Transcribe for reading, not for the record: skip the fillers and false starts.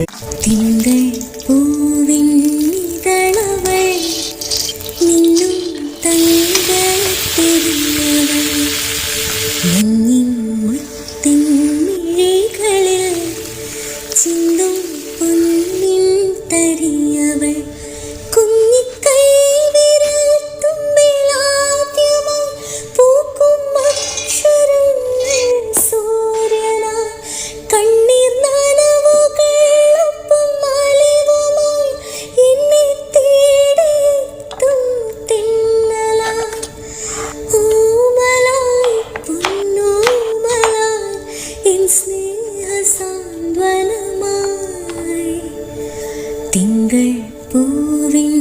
തിങ്കൾ പൂവിൻ ഇതളവൾ നിന്നും തങ്കത്തിരിയവൾ മഞ്ഞിൻ മുത്തിൻ മിഴികളിൽ ചിന്തും പൊന്നിൻ തരിയവൾ കുഞ്ഞിക്കൈ വിരൽ തുമ്പിലാദ്യമായി പൂക്കും അക്ഷരങ്ങൾ സൂര്യനാ കണ്ണീർ നനവുകളൊപ്പം അലിവുമായി എന്നെ തേടിയെത്തും തെന്നലായി ഓമലായി പൊന്നോമലായി എൻ സ്നേഹ സാന്ത്വനമായി തിങ്കൾ പൂവിൻ